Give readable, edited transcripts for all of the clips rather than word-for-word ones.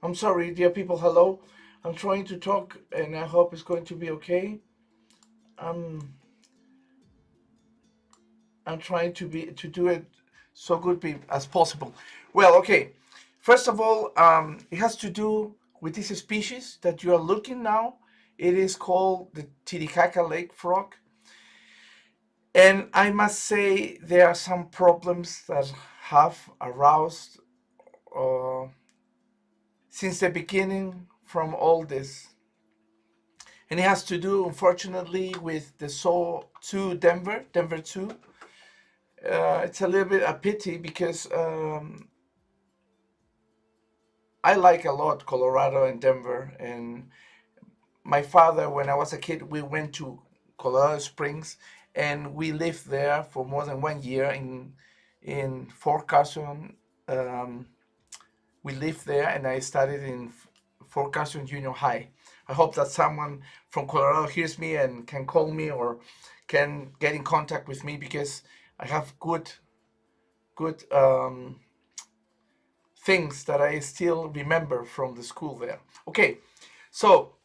I'm sorry, dear people. Hello. I'm trying to talk, and I hope it's going to be okay. I'm I'm trying to do it so good as possible. Well, okay. First of all, it has to do with this species that you are looking now. It is called the Titicaca lake frog, and I must say there are some problems that have aroused uh, since the beginning from all this. And it has to do, unfortunately, with the Zoo Denver Zoo. It's a little bit a pity because I like a lot Colorado and Denver. And my father, when I was a kid, we went to Colorado Springs, and we lived there for more than 1 year in Fort Carson. Um, we lived there, and I studied in Fort Carson Junior High. I hope that someone from Colorado hears me and can call me or can get in contact with me, because I have good things that I still remember from the school there. Okay, so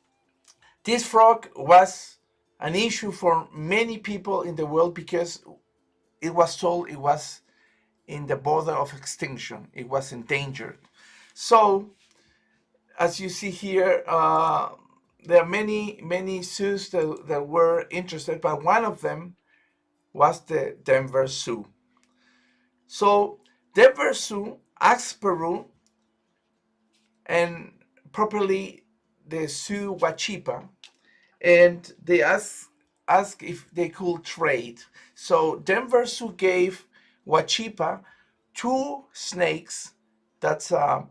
this frog was an issue for many people in the world because it was told it was in the border of extinction. It was endangered. So, as you see here, there are many zoos that were interested, but one of them was the Denver Zoo. So, Denver Zoo asked Peru, and properly the Zoo Huachipa, and they asked if they could trade. So Denver Zoo gave Huachipa two snakes. That's a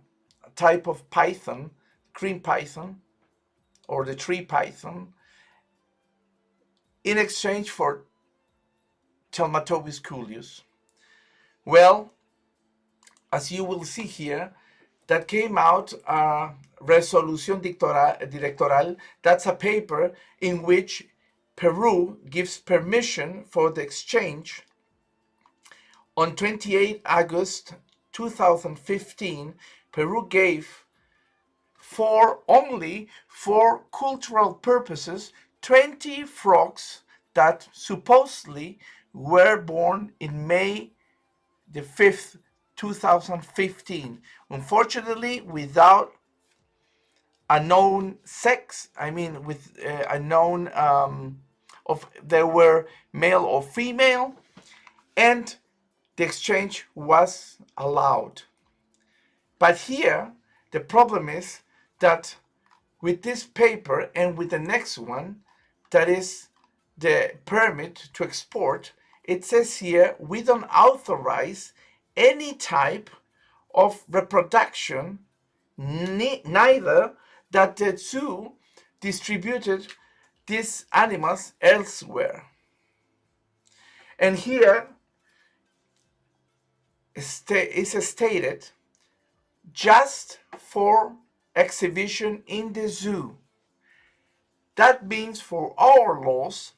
type of python, green python, or the tree python, in exchange for Telmatobius culeus. Well, as you will see here, that came out Resolución Directoral. That's a paper in which Peru gives permission for the exchange. On 28 August 2015, Peru gave only for cultural purposes 20 frogs that supposedly were born in May the 5th, 2015. Unfortunately, without a known sex, I mean, with a known of they were male or female, and the exchange was allowed. But here, the problem is that with this paper and with the next one, that is the permit to export, it says here we don't authorize any type of reproduction, neither that the zoo distributed these animals elsewhere. And here is stated just for exhibition in the zoo. That means for our laws,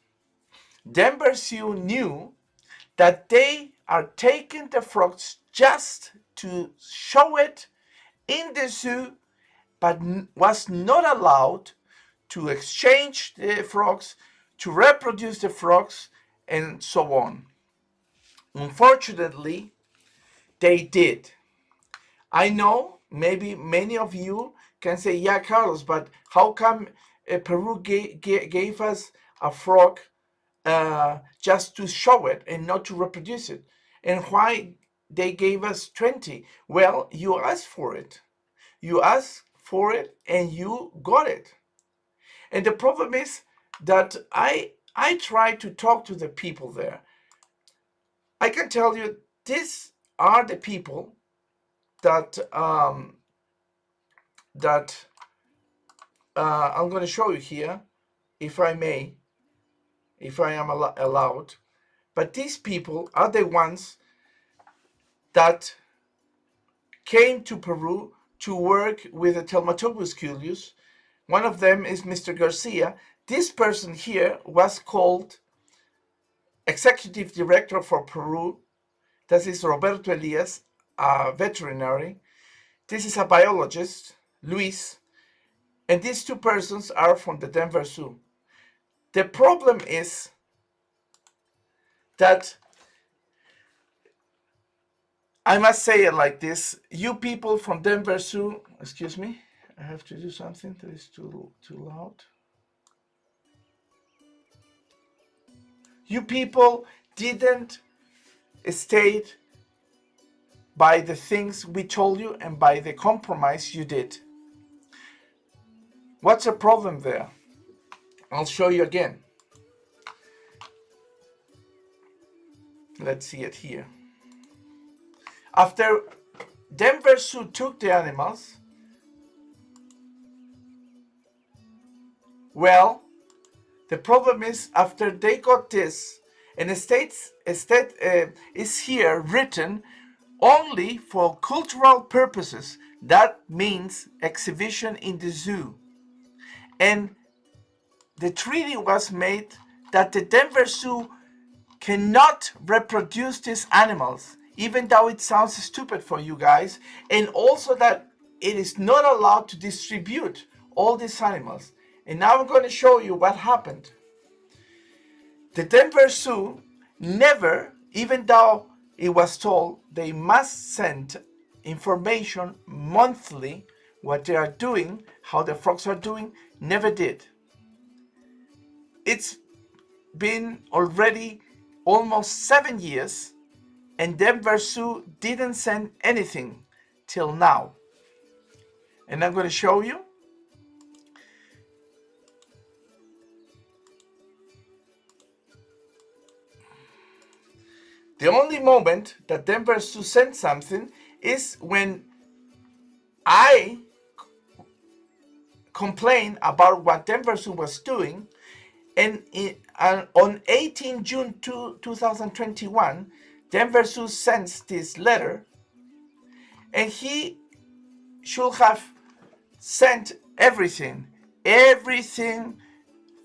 Denver Zoo knew that they are taking the frogs just to show it in the zoo, but was not allowed to exchange the frogs, to reproduce the frogs, and so on. Unfortunately, they did. I know maybe many of you can say, yeah, Carlos, but how come Peru gave us a frog just to show it and not to reproduce it? And why they gave us 20? Well, you asked for it. You asked for it and you got it. And the problem is that I try to talk to the people there. I can tell you these are the people that that I'm going to show you here, if I may, if I am allowed. But these people are the ones that came to Peru to work with the Telmatobius culeus. One of them is Mr. Garcia. This person here was called Executive Director for Peru. This is Roberto Elias, a veterinary. This is a biologist, Luis, and these two persons are from the Denver Zoo. The problem is that, I must say it like this, you people from Denver Zoo, excuse me, I have to do something that is too loud. You people didn't state by the things we told you and by the compromise you did. What's the problem there? I'll show you again. Let's see it here. After Denver Zoo took the animals, well, the problem is after they got this, and estate is here written only for cultural purposes. That means exhibition in the zoo. And the treaty was made that the Denver Zoo cannot reproduce these animals, even though it sounds stupid for you guys, and also that it is not allowed to distribute all these animals. And now I'm going to show you what happened. The Denver Zoo never, even though it was told they must send information monthly, what they are doing, how the frogs are doing, never did. It's been already almost 7 years and Denver Zoo didn't send anything till now. And I'm going to show you. The only moment that Denver Zoo sent something is when I complained about what Denver Zoo was doing, and on 18 June 2021, Denver Zoo sends this letter, and he should have sent everything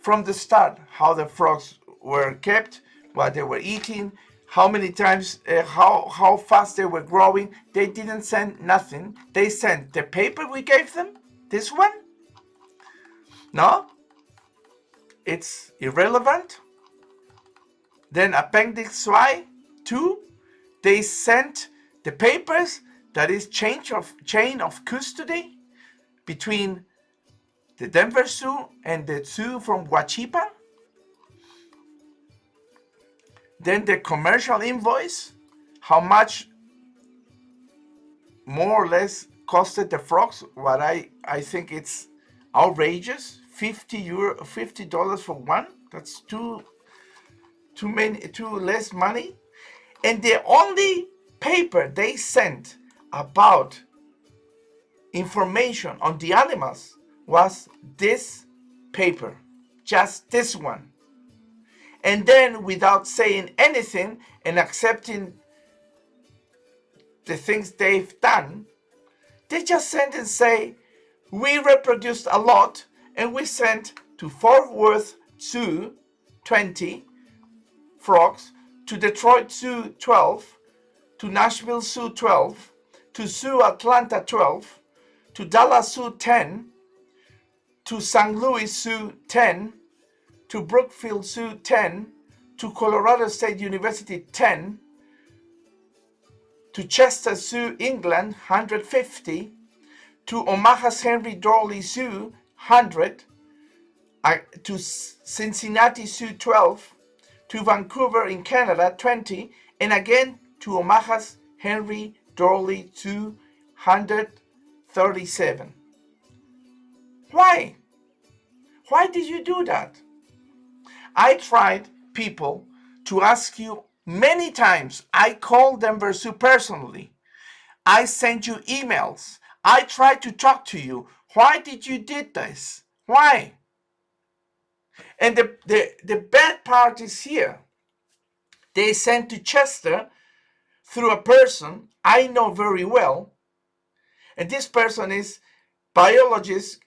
from the start, how the frogs were kept, what they were eating, how many times, how fast they were growing. They didn't send nothing. They sent the paper we gave them, this one. No, it's irrelevant. Then Appendix Y 2, they sent the papers, that is chain of custody between the Denver Zoo and the zoo from Huachipa. Then the commercial invoice, how much more or less costed the frogs, what I think it's outrageous, $50 for one. That's too less money. And the only paper they sent about information on the animals was this paper, just this one. And then, without saying anything and accepting the things they've done, they just send and say, we reproduced a lot and we sent to Fort Worth Zoo 20 frogs, to Detroit Zoo 12, to Nashville Zoo 12, to Zoo Atlanta 12, to Dallas Zoo 10, to St. Louis Zoo 10, to Brookfield Zoo 10, to Colorado State University 10, to Chester Zoo, England 150, to Omaha's Henry Dorley Zoo 100, to Cincinnati Zoo 12, to Vancouver in Canada 20, and again to Omaha's Henry Dorley Zoo 137. Why? Why did you do that? I tried, people, to ask you many times. I called Denver Zoo personally. I sent you emails. I tried to talk to you. Why did you did this? Why? And the bad part is here. They sent to Chester through a person I know very well. And this person is biologist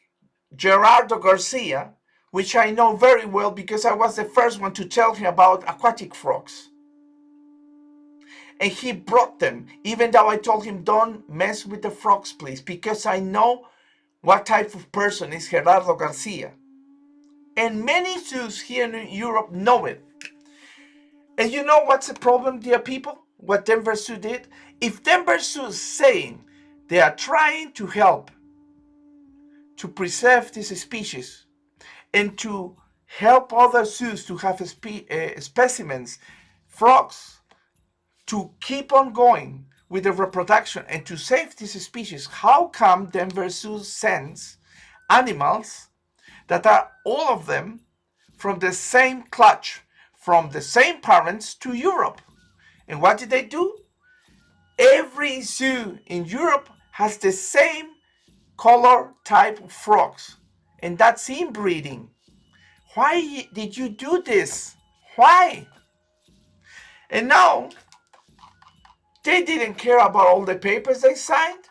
Gerardo Garcia, which I know very well because I was the first one to tell him about aquatic frogs. And he brought them, even though I told him, don't mess with the frogs, please, because I know what type of person is Gerardo Garcia. And many zoos here in Europe know it. And you know what's the problem, dear people? What Denver Zoo did? If Denver Zoo is saying they are trying to help to preserve this species and to help other zoos to have specimens, frogs, to keep on going with the reproduction and to save this species, how come Denver Zoo sends animals that are all of them from the same clutch, from the same parents to Europe? And what did they do? Every zoo in Europe has the same color type of frogs, and that's inbreeding. Why did you do this? Why? And now they didn't care about all the papers they signed.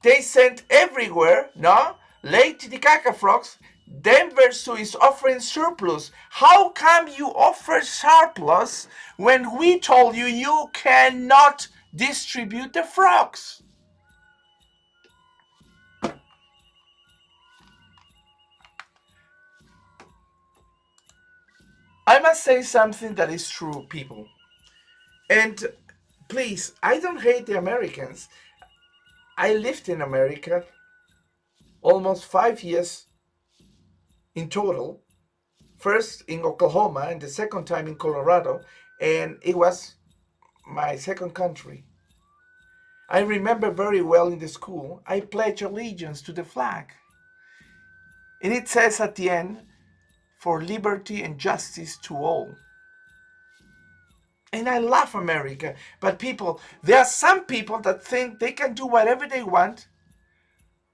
They sent everywhere, no? Late Titicaca frogs. Denver Zoo is offering surplus. How come you offer surplus when we told you you cannot distribute the frogs? I must say something that is true, people. And please, I don't hate the Americans. I lived in America almost 5 years in total. First in Oklahoma and the second time in Colorado, and it was my second country. I remember very well in the school, I pledge allegiance to the flag. And it says at the end, for liberty and justice to all. And I love America, but people, there are some people that think they can do whatever they want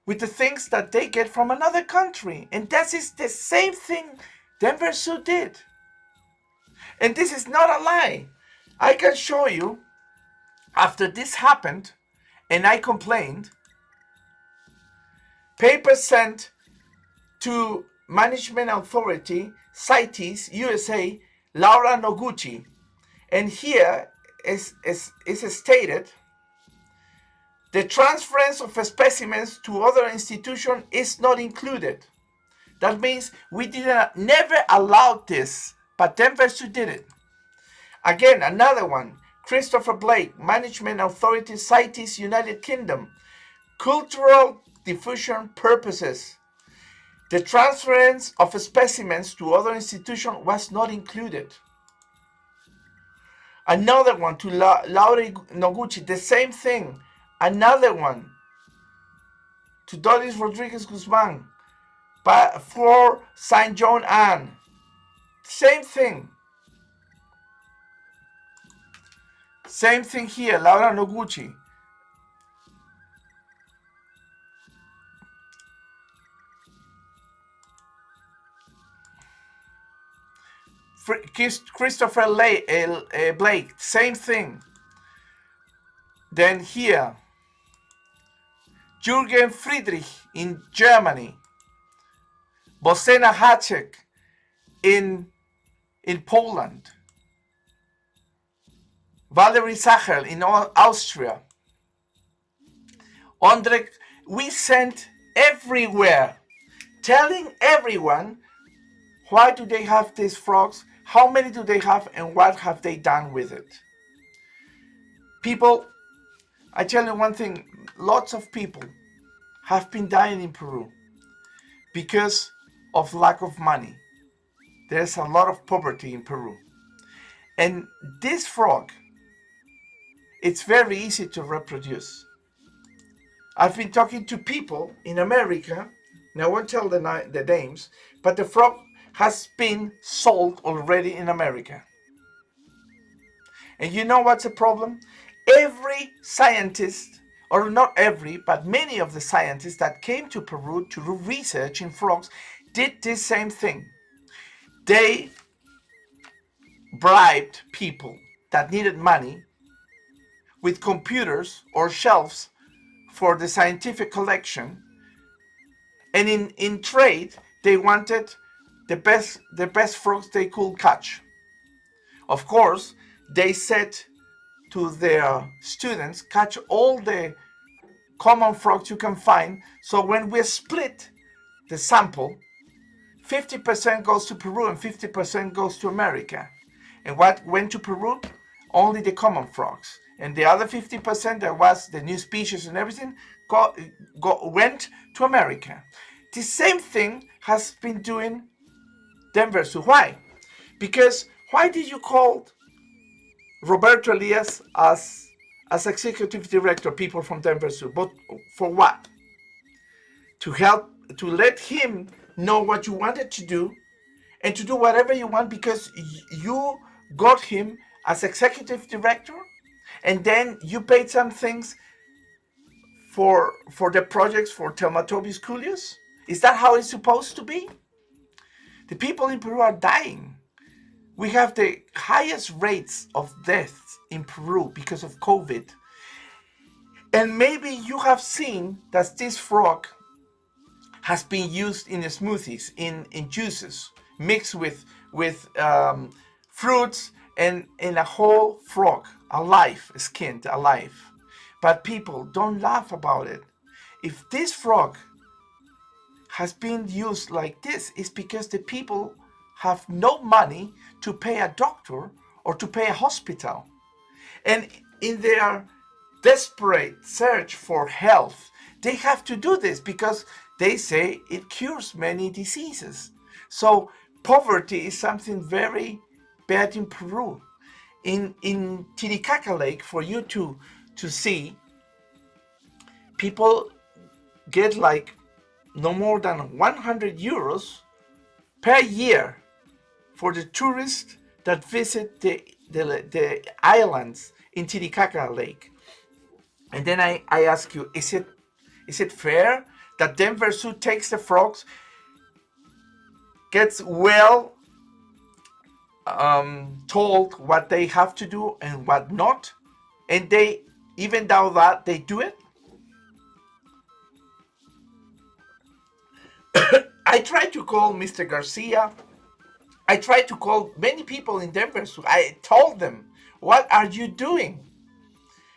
with the things that they get from another country. And that is the same thing Denver Zoo did. And this is not a lie. I can show you, after this happened, and I complained, papers sent to Management Authority, CITES, USA, Laura Noguchi. And here is stated, the transference of specimens to other institutions is not included. That means we never allowed this, but Denver Zoo did it. Again, another one, Christopher Blake, Management Authority, CITES, United Kingdom, cultural diffusion purposes. The transference of specimens to other institutions was not included. Another one to Laura Noguchi, the same thing. Another one to Doris Rodriguez Guzman for Saint John Anne. Same thing. Same thing here, Laura Noguchi. Christopher Blake, same thing. Then here, Jürgen Friedrich in Germany, Bosena Hacek in Poland, Valerie Sacher in Austria. Ondrek, we sent everywhere, telling everyone why do they have these frogs, how many do they have, and what have they done with it. People, I tell you one thing, lots of people have been dying in Peru because of lack of money. There's a lot of poverty in Peru. And this frog, it's very easy to reproduce. I've been talking to people in America, and I won't tell the names, but the frog has been sold already in America. And you know what's the problem? Every scientist, or not every, but many of the scientists that came to Peru to do research in frogs did this same thing. They bribed people that needed money with computers or shelves for the scientific collection, and in trade they wanted the best frogs they could catch. Of course, they said to their students, catch all the common frogs you can find. So when we split the sample, 50% goes to Peru and 50% goes to America. And what went to Peru? Only the common frogs. And the other 50% that was the new species and everything went to America. The same thing has been doing Denver Zoo. Why? Because why did you call Roberto Elias as executive director, people from Denver Zoo? But for what? To help, to let him know what you wanted to do and to do whatever you want, because you got him as executive director, and then you paid some things for the projects for Telmatobius culeus. Is that how it's supposed to be? The people in Peru are dying. We have the highest rates of deaths in Peru because of COVID. And maybe you have seen that this frog has been used in smoothies, in juices, mixed with fruits, and in a whole frog, alive, skinned, alive. But people don't laugh about it. If this frog has been used like this, it's because the people have no money to pay a doctor or to pay a hospital. And in their desperate search for health, they have to do this because they say it cures many diseases. So poverty is something very bad in Peru. In Titicaca Lake, for you to see, people get like no more than 100 euros per year for the tourists that visit the islands in Titicaca Lake. And then I ask you, is it fair that Denver Zoo takes the frogs, gets well told what they have to do and what not, and they, even though that, they do it? I tried to call Mr. Garcia. I tried to call many people in Denver Zoo. I told them, what are you doing?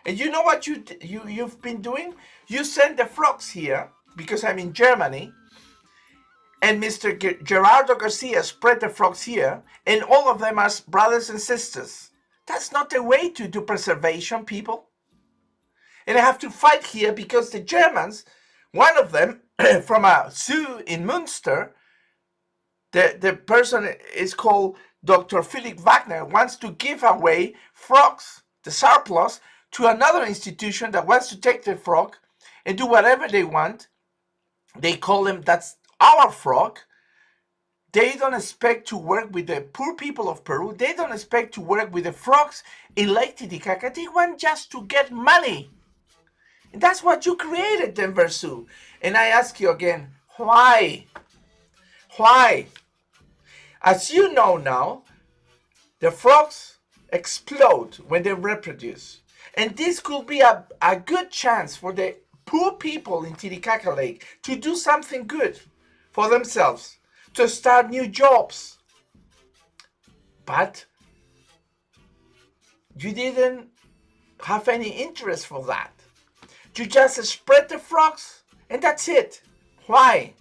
And you know what you've been doing? You send the frogs here, because I'm in Germany, and Mr. Gerardo Garcia spread the frogs here, and all of them are brothers and sisters. That's not the way to do preservation, people. And I have to fight here because the Germans, one of them from a zoo in Münster, the person is called Dr. Philip Wagner, wants to give away frogs, the surplus, to another institution that wants to take the frog and do whatever they want. They call them, that's our frog. They don't expect to work with the poor people of Peru. They don't expect to work with the frogs in Lake Titicaca. They want just to get money. And that's what you created, Denver Zoo. And I ask you again, why? Why? As you know now, the frogs explode when they reproduce. And this could be a good chance for the poor people in Titicaca Lake to do something good for themselves, to start new jobs. But you didn't have any interest for that. You just spread the frogs and that's it. Why?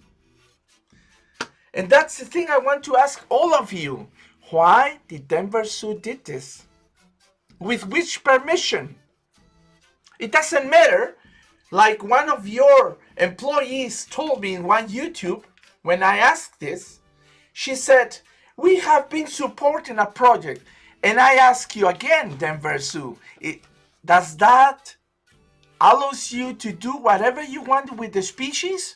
And that's the thing I want to ask all of you. Why did Denver Zoo did this? With which permission? It doesn't matter. Like one of your employees told me in one YouTube, when I asked this, she said, we have been supporting a project. And I ask you again, Denver Zoo, does that allows you to do whatever you want with the species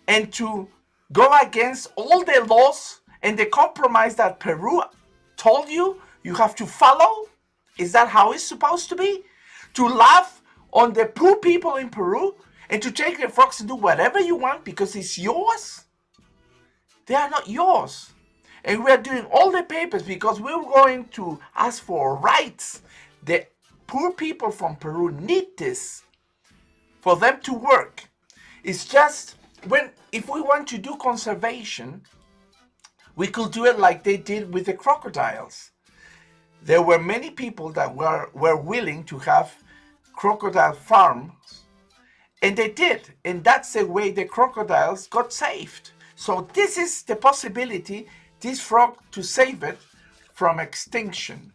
and to go against all the laws and the compromise that Peru told you have to follow? Is that how it's supposed to be? To laugh on the poor people in Peru and to take the frogs and do whatever you want because it's yours? They are not yours. And we are doing all the papers because we're going to ask for rights. The poor people from Peru need this for them to work. It's just if we want to do conservation, we could do it like they did with the crocodiles. There were many people that were willing to have crocodile farms, And they did. And that's the way the crocodiles got saved. So this is the possibility, this frog, to save it from extinction.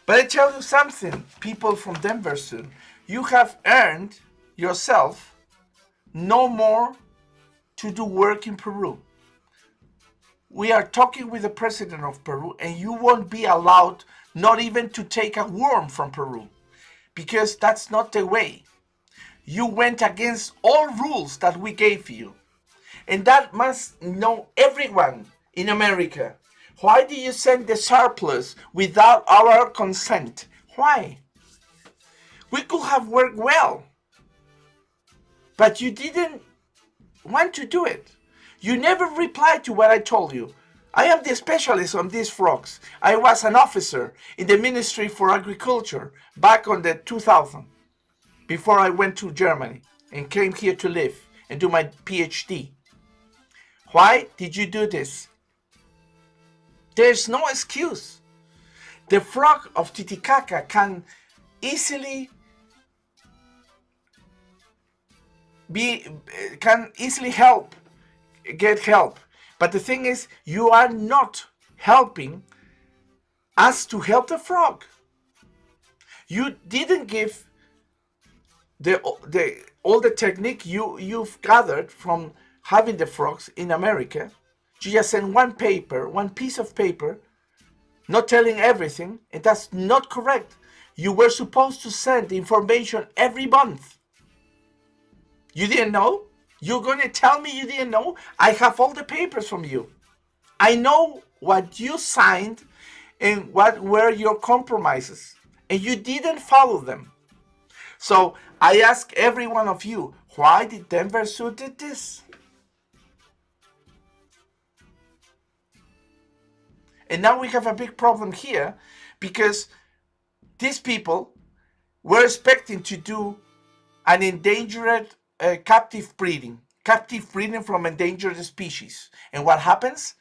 But I tell you something, people from Denver Zoo, you have earned yourself no more to do work in Peru. We are talking with the president of Peru, and you won't be allowed not even to take a worm from Peru, because that's not the way. You went against all rules that we gave you. And that must know everyone in America. Why do you send the surplus without our consent? Why? We could have worked well, but you didn't want to do it. You never replied to what I told you. I am the specialist on these frogs. I was an officer in the Ministry for Agriculture back on the 2000, before I went to Germany and came here to live and do my PhD. Why did you do this? There's no excuse. The frog of Titicaca can easily get help. But the thing is, you are not helping us to help the frog. You didn't give all the technique you've gathered from having the frogs in America. You just send one piece of paper, not telling everything, and that's not correct. You were supposed to send information every month. You didn't know? You're going to tell me you didn't know? I have all the papers from you. I know what you signed and what were your compromises, and you didn't follow them. So I ask every one of you, why did Denver Zoo did this? And now we have a big problem here, because these people were expecting to do an endangered captive breeding from endangered species. And what happens?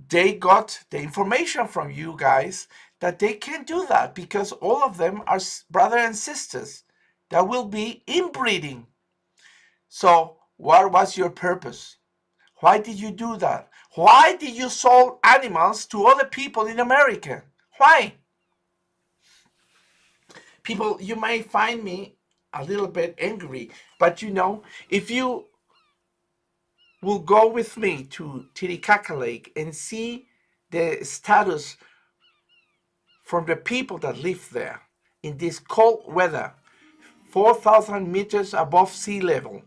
They got the information from you guys that they can't do that, because all of them are brothers and sisters that will be inbreeding. So what was your purpose? Why did you do that? Why did you sell animals to other people in America? Why? People, you may find me a little bit angry, but you know, if you will go with me to Titicaca Lake and see the status from the people that live there in this cold weather, 4,000 meters above sea level,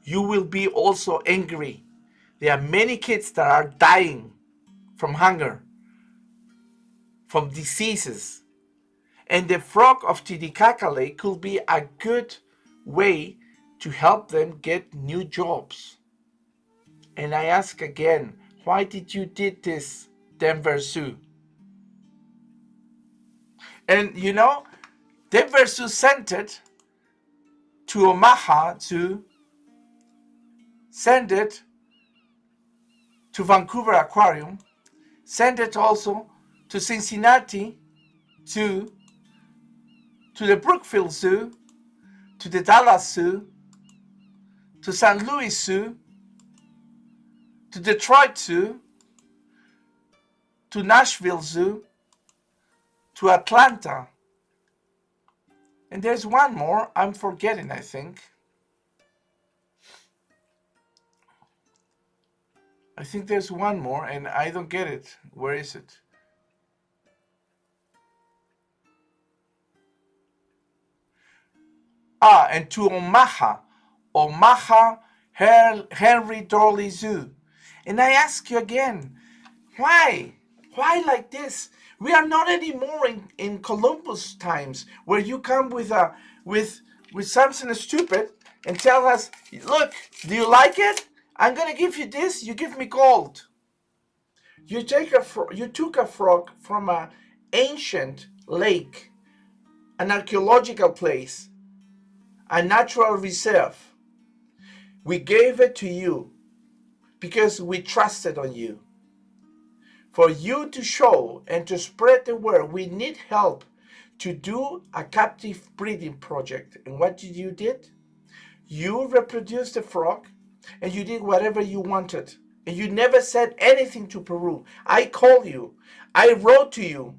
you will be also angry. There are many kids that are dying from hunger, from diseases. And the frog of Titicaca Lake could be a good way to help them get new jobs. And I ask again, why did you did this, Denver Zoo? And you know, Denver Zoo sent it to Omaha Zoo, send it to Vancouver Aquarium, send it also to Cincinnati Zoo, to the Brookfield Zoo, to the Dallas Zoo, to St. Louis Zoo, to Detroit Zoo, to Nashville Zoo, to Atlanta. And there's one more I'm forgetting, I think. I think there's one more and I don't get it. Where is it? And to Omaha Henry Dorley Zoo. And I ask you again, why? Why like this? We are not anymore in Columbus times, where you come with something stupid and tell us, look, do you like it? I'm gonna give you this, you give me gold. You took a frog from an ancient lake, an archaeological place, a natural reserve. We gave it to you because we trusted on you. For you to show and to spread the word, we need help to do a captive breeding project. And what did you did? You reproduced the frog and you did whatever you wanted. And you never said anything to Peru. I called you. I wrote to you.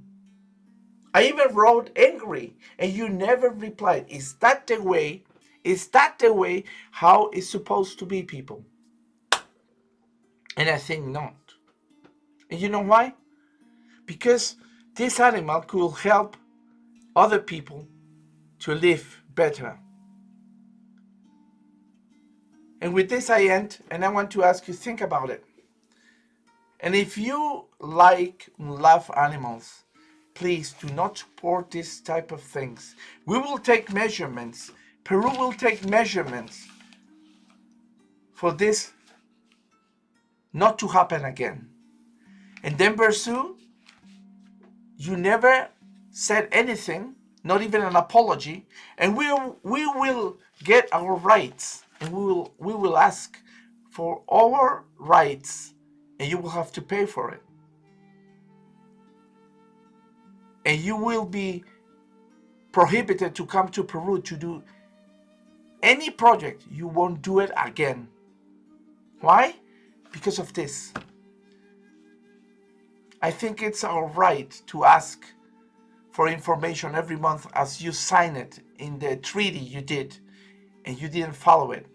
I even wrote angry and you never replied. Is that the way? Is that the way how it's supposed to be, people? And I think not. And you know why? Because this animal could help other people to live better. And with this I end, and I want to ask you, think about it. And if you like and love animals, please do not support this type of things. We will take measurements. Peru will take measurements for this not to happen again. And then Versu, you never said anything, not even an apology, and we will get our rights, and we will ask for our rights, and you will have to pay for it. And you will be prohibited to come to Peru to do any project. You won't do it again. Why? Because of this. I think it's our right to ask for information every month as you sign it in the treaty you did, and you didn't follow it.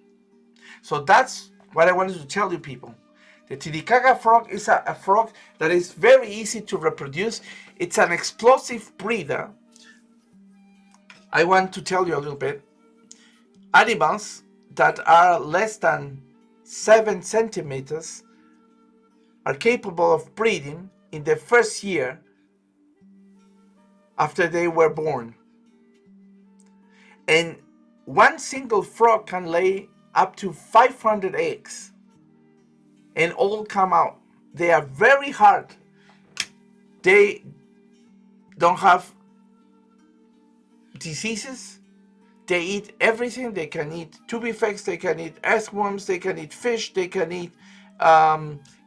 So that's what I wanted to tell you, people. The Titicaca frog is a frog that is very easy to reproduce. It's an explosive breeder. I want to tell you a little bit. Animals that are less than 7 centimeters are capable of breeding in the first year after they were born. And one single frog can lay up to 500 eggs and all come out. They are very hard. They don't have diseases. They eat everything. They can eat tubifex, they can eat earthworms, they can eat fish, they can eat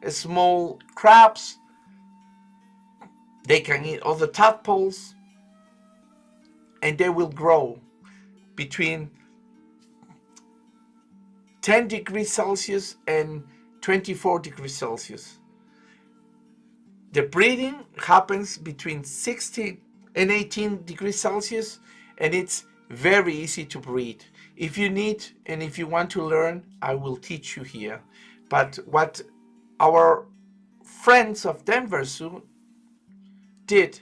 small crabs, they can eat all the tadpoles, and they will grow between 10 degrees Celsius and 24 degrees Celsius. The breeding happens between 16 and 18 degrees Celsius, and it's very easy to breed. If you need and if you want to learn, I will teach you here. But what our friends of Denver Zoo did,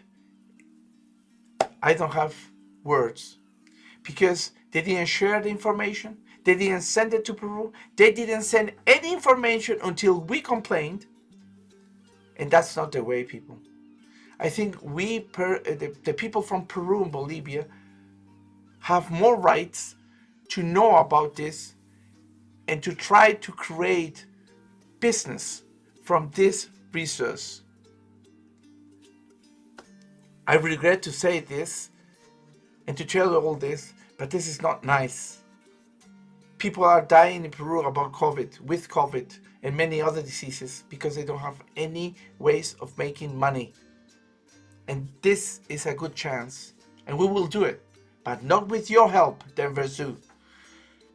I don't have words, because they didn't share the information, they didn't send it to Peru, they didn't send any information until we complained, and that's not the way, people. I think the people from Peru and Bolivia have more rights to know about this and to try to create business from this resource. I regret to say this and to tell you all this, but this is not nice. People are dying in Peru about COVID, with COVID, and many other diseases because they don't have any ways of making money. And this is a good chance, and we will do it, but not with your help, Denver Zoo.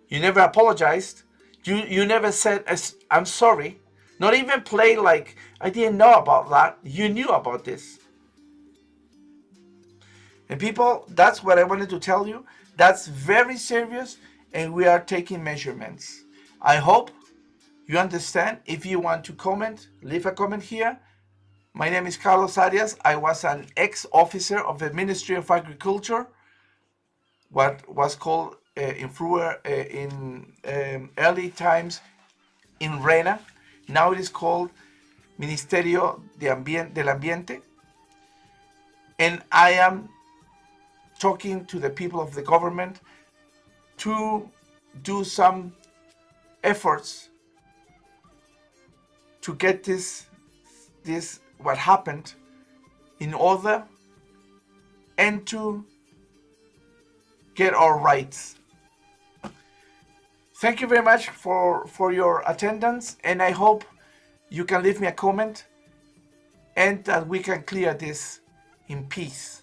You never apologized. You never said, I'm sorry. Not even play like, I didn't know about that. You knew about this. And people, that's what I wanted to tell you. That's very serious, and we are taking measurements. I hope you understand. If you want to comment, leave a comment here. My name is Carlos Arias. I was an ex-officer of the Ministry of Agriculture, what was called in early times in RENA. Now it is called Ministerio del Ambiente. And I am talking to the people of the government to do some efforts to get this what happened in order and to get our rights. Thank you very much for your attendance, and I hope you can leave me a comment and that we can clear this in peace.